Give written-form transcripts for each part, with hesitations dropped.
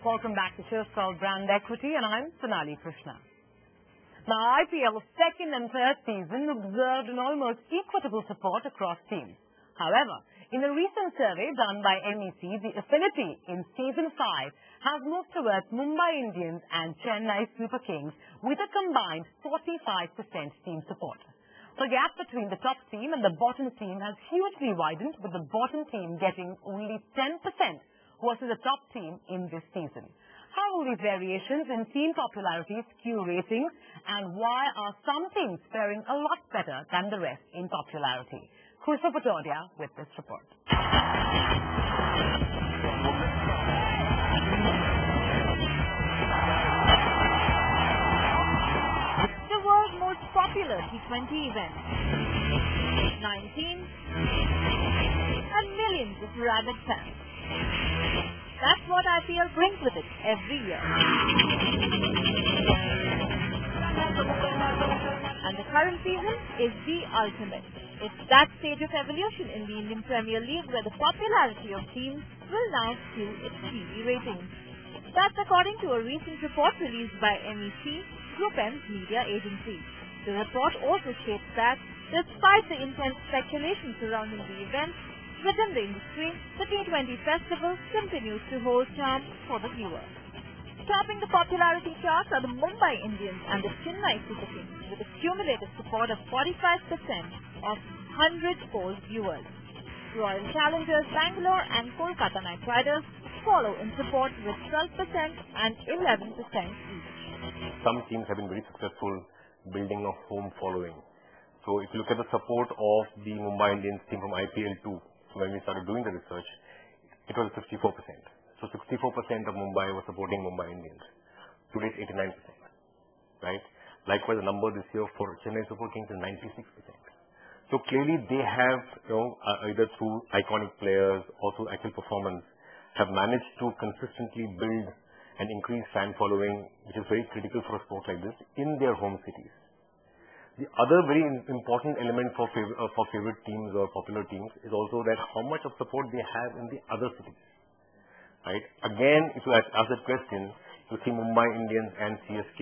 Welcome back to show called Brand Equity, and I'm Sonali Krishna. Now, IPL's second and third season observed an almost equitable support across teams. However, in a recent survey done by MEC, the affinity in Season 5 has moved towards Mumbai Indians and Chennai Super Kings with a combined 45% team support. The gap between the top team and the bottom team has hugely widened, with the bottom team getting only 10% versus the top team in this season. How will these variations in team popularity skew ratings, and why are some teams faring a lot better than the rest in popularity? Kursa Patodia with this report. The world's most popular T20 event. 19 and millions of rabid fans. That's what IPL brings with it every year. And the current season is the ultimate. It's that stage of evolution in the Indian Premier League where the popularity of teams will now skew its TV ratings. That's according to a recent report released by MEC, Group M's media agency. The report also states that, despite the intense speculation surrounding the event, within the industry, the T20 festival continues to hold charm for the viewer. Topping the popularity charts are the Mumbai Indians and the Chennai Super Kings, with a cumulative support of 45% of 100 polled viewers. Royal Challengers Bangalore and Kolkata Knight Riders follow in support with 12% and 11% each. Some teams have been very successful building a home following. So if you look at the support of the Mumbai Indians team from IPL 2, when we started doing the research, it was 64%. So 64% of Mumbai was supporting Mumbai Indians. Today it's 89%. Right? Likewise, the number this year for Chennai Super Kings is 96%. So clearly they have, either through iconic players or through actual performance, have managed to consistently build and increase fan following, which is very critical for a sport like this, in their home cities. The other very important element for favorite teams or popular teams is also that how much of support they have in the other cities. Right? Again, if you ask that question, you see Mumbai Indians and CSK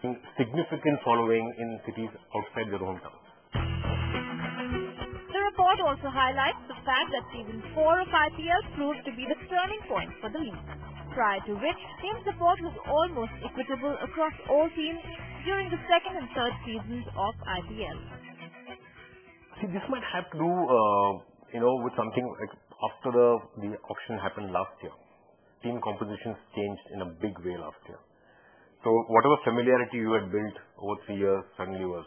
in significant following in cities outside their hometowns. The report also highlights the fact that Season 4 of IPL proved to be the turning point for the league, prior to which team support was almost equitable across all teams during the second and third seasons of IPL. See, this might have to do, with something like after the auction happened last year. Team compositions changed in a big way last year. So whatever familiarity you had built over 3 years suddenly was,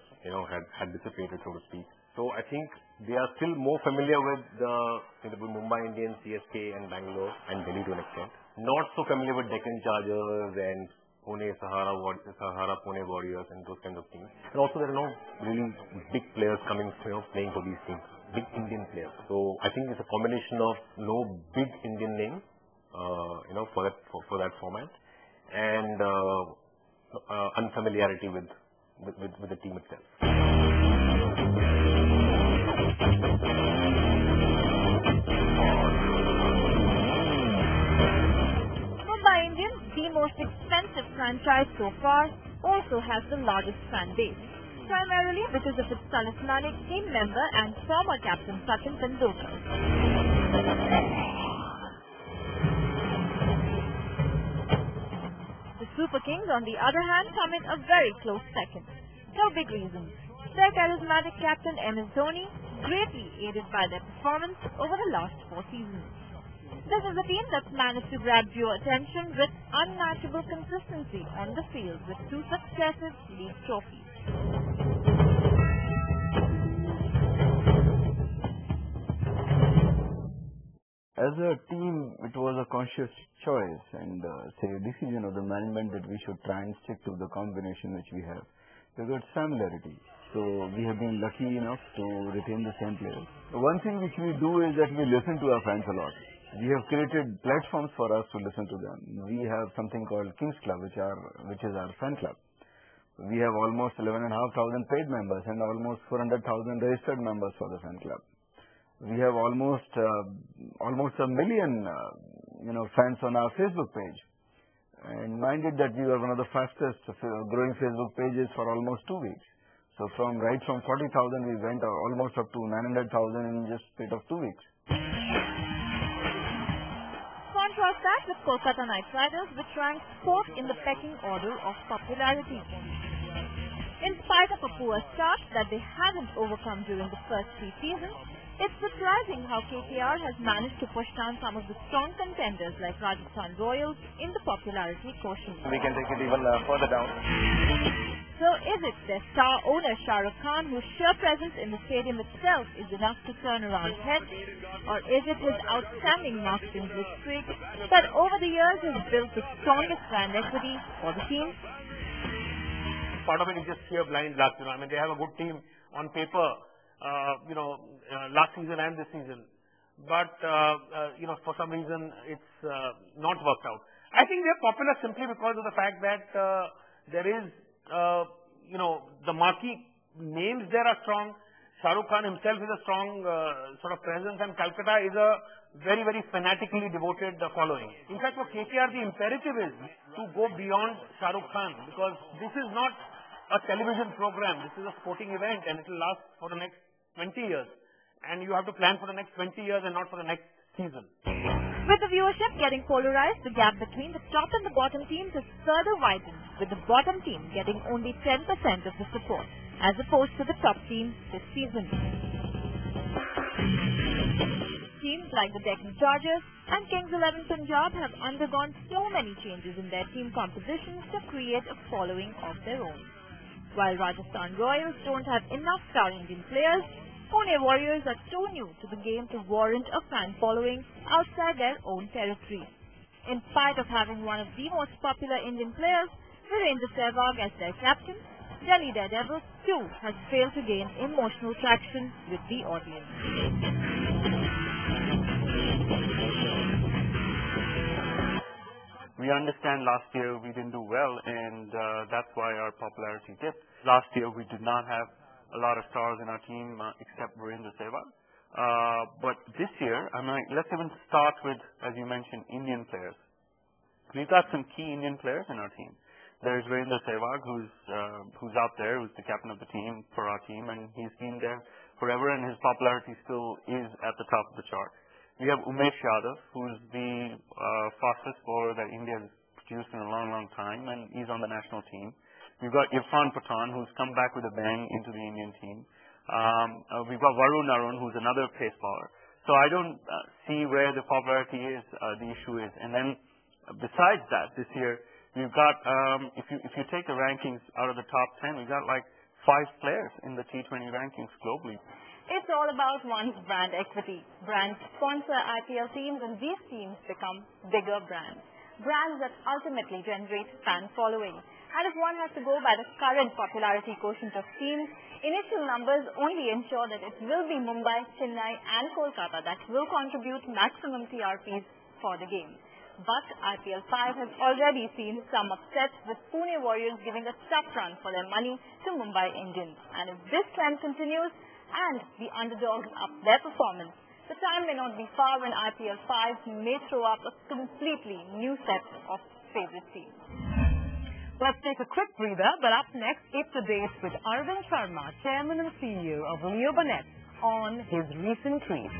had dissipated, so to speak. So I think they are still more familiar with the Mumbai Indians, CSK and Bangalore and Delhi to an extent. Not so familiar with Deccan Chargers and Sahara Pune Warriors and those kinds of teams. And also there are no really big players coming, playing for these teams. Big Indian players. So I think it's a combination of no big Indian name, for that format, and unfamiliarity with the team itself. The most expensive franchise so far also has the largest fan base, primarily because of its talismanic team member and former captain Sachin Tendulkar. The Super Kings, on the other hand, come in a very close second. For big reasons. Their charismatic captain MS Dhoni, greatly aided by their performance over the last 4 seasons. This is a team that's managed to grab viewer attention with unmatchable consistency on the field with 2 successive league trophies. As a team, it was a conscious choice and a decision of the management that we should try and stick to the combination which we have. Because it's familiarity. So we have been lucky enough to retain the same players. One thing which we do is that we listen to our fans a lot. We have created platforms for us to listen to them. We have something called Kings Club, which is our fan club. We have almost 11,500 paid members and almost 400,000 registered members for the fan club. We have almost a million fans on our Facebook page. And mind it that we were one of the fastest growing Facebook pages for almost 2 weeks. So right from 40,000 we went almost up to 900,000 in just a bit of 2 weeks. Contrast that with Kolkata Knight Riders, which ranks 4th in the pecking order of popularity. In spite of a poor start that they haven't overcome during the first 3 seasons, it's surprising how KKR has managed to push down some of the strong contenders like Rajasthan Royals in the popularity quotient. We can take it even further down. So is it their star owner Shah Rukh Khan, whose sheer presence in the stadium itself is enough to turn around heads? Or is it his outstanding marketing streak that over the years has built the strongest brand equity for the team? Part of it is just sheer blind luck. I mean, they have a good team on paper, last season and this season. But, for some reason, it's not worked out. I think they're popular simply because of the fact that there is, the marquee names there are strong. Shah Rukh Khan himself is a strong sort of presence, and Calcutta is a very, very fanatically devoted following. In fact, for KKR, the imperative is to go beyond Shah Rukh Khan, because this is not a television program. This is a sporting event, and it will last for the next 20 years. And you have to plan for the next 20 years and not for the next season. With the viewership getting polarized, the gap between the top and the bottom teams is further widened, with the bottom team getting only 10% of the support, as opposed to the top team this season. Teams like the Deccan Chargers and Kings 11 Punjab have undergone so many changes in their team compositions to create a following of their own. While Rajasthan Royals don't have enough star Indian players, Pune Warriors are too new to the game to warrant a fan following outside their own territory. In spite of having one of the most popular Indian players, Virendra Sehwag as their captain, Delhi Daredevils too has failed to gain emotional traction with the audience. We understand last year we didn't do well, and that's why our popularity dipped. Last year we did not have a lot of stars in our team except Virendra Sehwag. But this year, let's even start with, as you mentioned, Indian players. We've got some key Indian players in our team. There's Virendra Sehwag, who's out there, who's the captain of the team for our team, and he's been there forever, and his popularity still is at the top of the chart. We have Umesh Yadav, who's the fastest bowler that India has produced in a long, long time, and he's on the national team. We've got Irfan Pathan, who's come back with a bang into the Indian team. We've got Varun Arun, who's another pace bowler. So I don't see where the popularity is, the issue is. And then besides that, this year, we've got, if you take the rankings out of the top 10, we've got like 5 players in the T20 rankings globally. It's all about one's brand equity. Brands sponsor IPL teams, and these teams become bigger brands. Brands that ultimately generate fan following. And if one has to go by the current popularity quotient of teams, initial numbers only ensure that it will be Mumbai, Chennai and Kolkata that will contribute maximum TRPs for the game. But IPL 5 has already seen some upsets, with Pune Warriors giving a tough run for their money to Mumbai Indians. And if this trend continues and the underdogs up their performance, the time may not be far when IPL 5 may throw up a completely new set of favorite teams. Let's take a quick breather, but up next, it's a date with Arvind Sharma, Chairman and CEO of Leo Burnett, on his recent tweet.